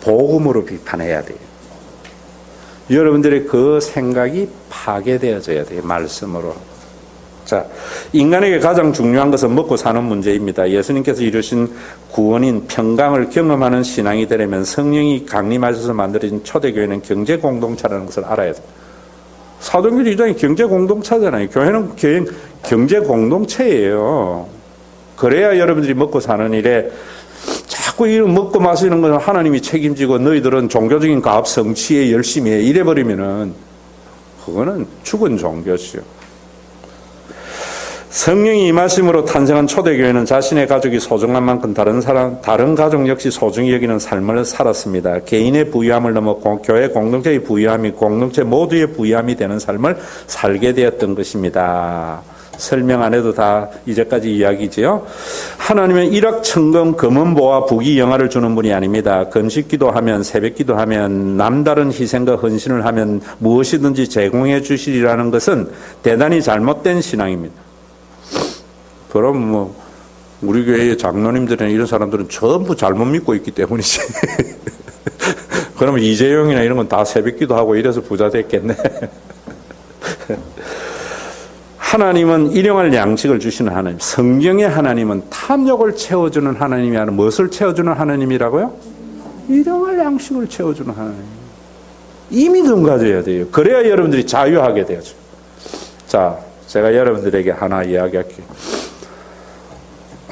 복음으로 비판해야 돼요. 여러분들의 그 생각이 파괴되어져야 돼요. 말씀으로. 자, 인간에게 가장 중요한 것은 먹고 사는 문제입니다. 예수님께서 이루신 구원인 평강을 경험하는 신앙이 되려면 성령이 강림하셔서 만들어진 초대교회는 경제 공동체라는 것을 알아야 돼요. 사도행전 2장이 경제 공동체잖아요. 교회는 경제 공동체예요. 그래야 여러분들이 먹고 사는 일에 자꾸 이 먹고 마시는 건 하나님이 책임지고 너희들은 종교적인 가업 성취에 열심히 해. 이래버리면은 그거는 죽은 종교죠. 성령이 임하심으로 탄생한 초대교회는 자신의 가족이 소중한 만큼 다른 가족 역시 소중히 여기는 삶을 살았습니다. 개인의 부유함을 넘어 교회 공동체의 부유함이 공동체 모두의 부유함이 되는 삶을 살게 되었던 것입니다. 설명 안 해도 다 이제까지 이야기지요. 하나님은 일확천금 금은보화 부귀영화를 주는 분이 아닙니다. 금식기도하면 새벽기도하면 남다른 희생과 헌신을 하면 무엇이든지 제공해 주시리라는 것은 대단히 잘못된 신앙입니다. 그럼 우리 교회의 장로님들이나 이런 사람들은 전부 잘못 믿고 있기 때문이지. 그러면 이재용이나 이런 건 다 새벽기도 하고 이래서 부자 됐겠네. 하나님은 일용할 양식을 주시는 하나님. 성경의 하나님은 탐욕을 채워주는 하나님이 아니라 무엇을 채워주는 하나님이라고요? 일용할 양식을 채워주는 하나님. 이 믿음 가져야 돼요. 그래야 여러분들이 자유하게 되죠. 자, 제가 여러분들에게 하나 이야기할게요.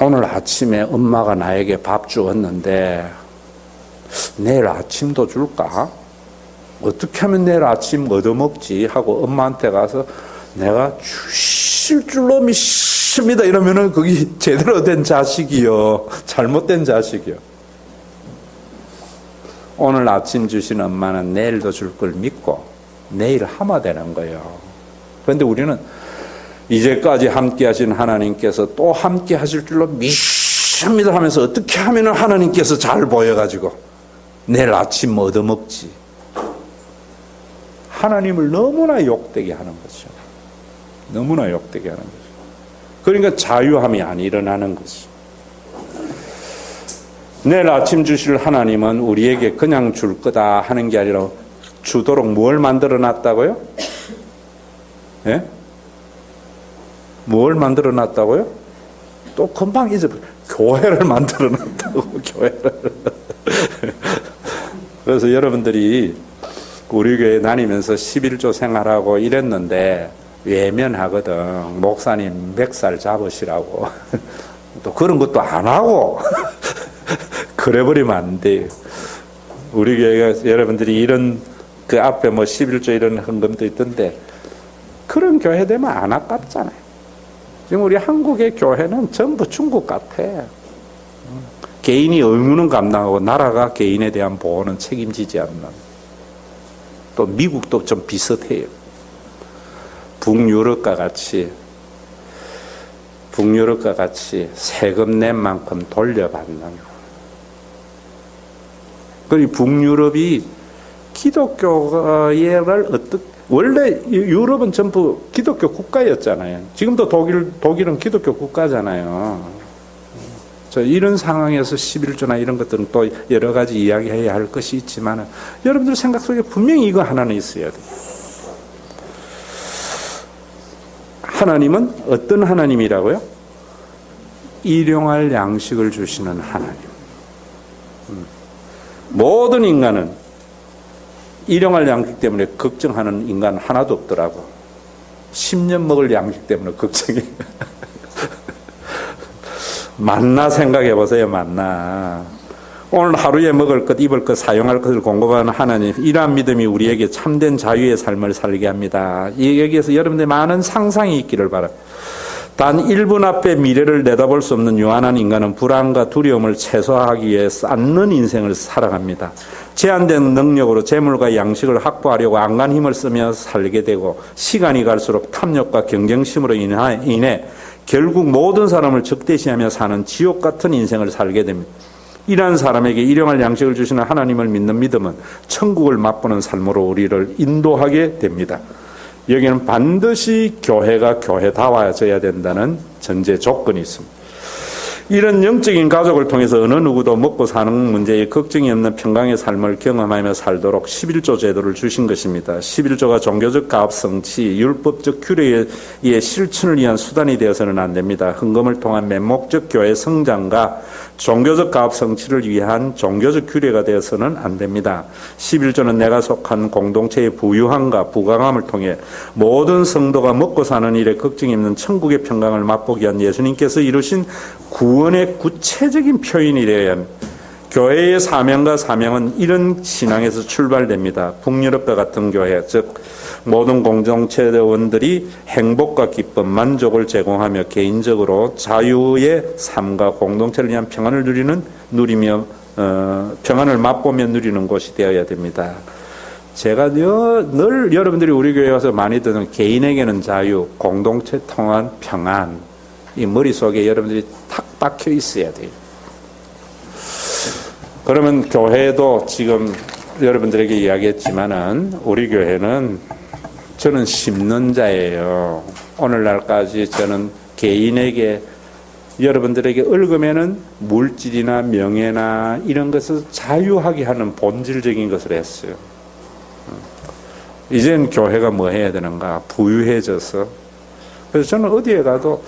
오늘 아침에 엄마가 나에게 밥 주었는데 내일 아침도 줄까? 어떻게 하면 내일 아침 얻어먹지? 하고 엄마한테 가서 내가 주실 줄로 믿습니다 이러면은 그게 제대로 된 자식이요, 잘못된 자식이요. 오늘 아침 주신 엄마는 내일도 줄 걸 믿고 내일 하면 되는 거예요. 그런데 우리는 이제까지 함께 하신 하나님께서 또 함께 하실 줄로 믿습니다 하면서 어떻게 하면 하나님께서 잘 보여가지고 내일 아침 얻어먹지. 하나님을 너무나 욕되게 하는 거죠. 너무나 욕되게 하는 거죠. 그러니까 자유함이 안 일어나는 거죠. 내일 아침 주실 하나님은 우리에게 그냥 줄 거다 하는 게 아니라 주도록 뭘 만들어 놨다고요? 예? 뭘 만들어 놨다고요? 또 금방 잊어버려. 교회를 만들어 놨다고, 교회를. 그래서 여러분들이 우리 교회 다니면서 11조 생활하고 이랬는데 외면하거든. 목사님 100살 잡으시라고. 또 그런 것도 안 하고 그래 버리면 안 돼요. 우리 교회가 여러분들이 이런 그 앞에 뭐 11조 이런 헌금도 있던데 그런 교회 되면 안 아깝잖아요. 지금 우리 한국의 교회는 전부 중국 같아. 개인이 의무는 감당하고 나라가 개인에 대한 보호는 책임지지 않는. 또 미국도 좀 비슷해요. 북유럽과 같이 세금 낸 만큼 돌려받는. 그리고 북유럽이 기독교를 원래 유럽은 전부 기독교 국가였잖아요. 지금도 독일은 기독교 국가잖아요. 이런 상황에서 11조나 이런 것들은 또 여러 가지 이야기해야 할 것이 있지만 여러분들 생각 속에 분명히 이거 하나는 있어야 돼요. 하나님은 어떤 하나님이라고요? 일용할 양식을 주시는 하나님. 모든 인간은 일용할 양식 때문에 걱정하는 인간 하나도 없더라고. 10년 먹을 양식 때문에 걱정해. 만나 생각해 보세요. 만나. 오늘 하루에 먹을 것, 입을 것, 사용할 것을 공급하는 하나님. 이러한 믿음이 우리에게 참된 자유의 삶을 살게 합니다. 여기에서 여러분들 많은 상상이 있기를 바랍니다. 단 1분 앞에 미래를 내다볼 수 없는 유한한 인간은 불안과 두려움을 최소화하기 위해 쌓는 인생을 살아갑니다. 제한된 능력으로 재물과 양식을 확보하려고 안간 힘을 쓰며 살게 되고 시간이 갈수록 탐욕과 경쟁심으로 인해 결국 모든 사람을 적대시하며 사는 지옥 같은 인생을 살게 됩니다. 이러한 사람에게 일용할 양식을 주시는 하나님을 믿는 믿음은 천국을 맛보는 삶으로 우리를 인도하게 됩니다. 여기는 반드시 교회가 교회다워져야 된다는 전제 조건이 있습니다. 이런 영적인 가족을 통해서 어느 누구도 먹고 사는 문제에 걱정이 없는 평강의 삶을 경험하며 살도록 11조 제도를 주신 것입니다. 11조가 종교적 가업 성취, 율법적 규례의 실천을 위한 수단이 되어서는 안 됩니다. 헌금을 통한 맹목적 교회 성장과 종교적 가업 성취를 위한 종교적 규례가 되어서는 안 됩니다. 11조는 내가 속한 공동체의 부유함과 부강함을 통해 모든 성도가 먹고 사는 일에 걱정이 없는 천국의 평강을 맛보기 위한 예수님께서 이루신 구원의 구체적인 표현이 되어야 합니다. 교회의 사명과 사명은 이런 신앙에서 출발됩니다. 북유럽과 같은 교회, 즉 모든 공동체원들이 행복과 기쁨, 만족을 제공하며 개인적으로 자유의 삶과 공동체를 위한 평안을 누리며 평안을 맛보며 누리는 곳이 되어야 됩니다. 제가 늘 여러분들이 우리 교회에 와서 많이 듣는 개인에게는 자유, 공동체 통한 평안, 이 머릿속에 여러분들이 탁 박혀 있어야 돼요. 그러면 교회도 지금 여러분들에게 이야기했지만은 우리 교회는 저는 심는 자예요. 오늘날까지 저는 개인에게 여러분들에게 얽으면은 물질이나 명예나 이런 것을 자유하게 하는 본질적인 것을 했어요. 이젠 교회가 뭐 해야 되는가? 부유해져서. 그래서 저는 어디에 가도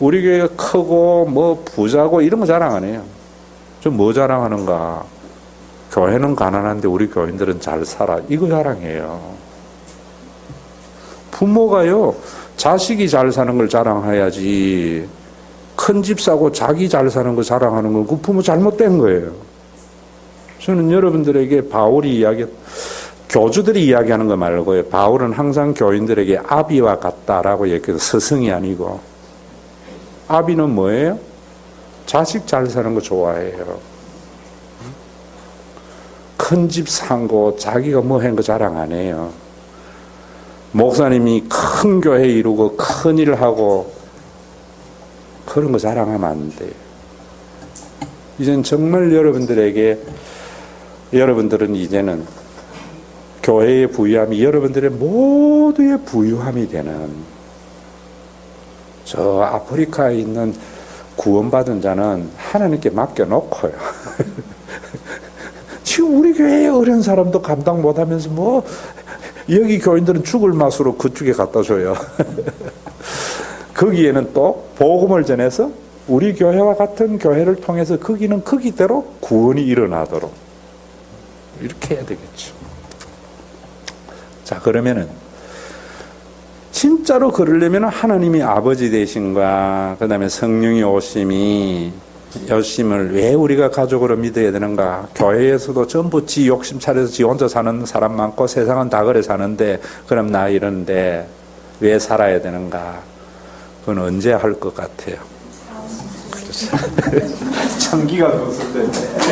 우리 교회가 크고 뭐 부자고 이런 거 자랑 안 해요. 저 뭐 자랑하는가? 교회는 가난한데 우리 교인들은 잘 살아. 이거 자랑해요. 부모가요, 자식이 잘 사는 걸 자랑해야지. 큰 집 사고 자기 잘 사는 거 자랑하는 건 그 부모 잘못된 거예요. 저는 여러분들에게 바울이 교주들이 이야기하는 거 말고요. 바울은 항상 교인들에게 아비와 같다라고 얘기해서 스승이 아니고. 아비는 뭐예요? 자식 잘 사는 거 좋아해요. 큰 집 산 거 자기가 뭐 한 거 자랑 안 해요. 목사님이 큰 교회 이루고 큰 일을 하고 그런 거 자랑하면 안 돼요. 이젠 정말 여러분들은 이제는 교회의 부유함이 여러분들의 모두의 부유함이 되는, 저 아프리카에 있는 구원받은 자는 하나님께 맡겨놓고요. 지금 우리 교회에 어려운 사람도 감당 못하면서 뭐 여기 교인들은 죽을 맛으로 그쪽에 갖다 줘요. 거기에는 또 복음을 전해서 우리 교회와 같은 교회를 통해서 거기는 거기대로 구원이 일어나도록 이렇게 해야 되겠죠. 자, 그러면은 진짜로 그러려면 하나님이 아버지 되신과 그 다음에 성령이 오심을 왜 우리가 가족으로 믿어야 되는가? 교회에서도 전부 지 욕심 차려서 지 혼자 사는 사람 많고 세상은 다 그래 사는데, 그럼 나 이런데 왜 살아야 되는가? 그건 언제 할 것 같아요? 참기가 뒀을 텐데.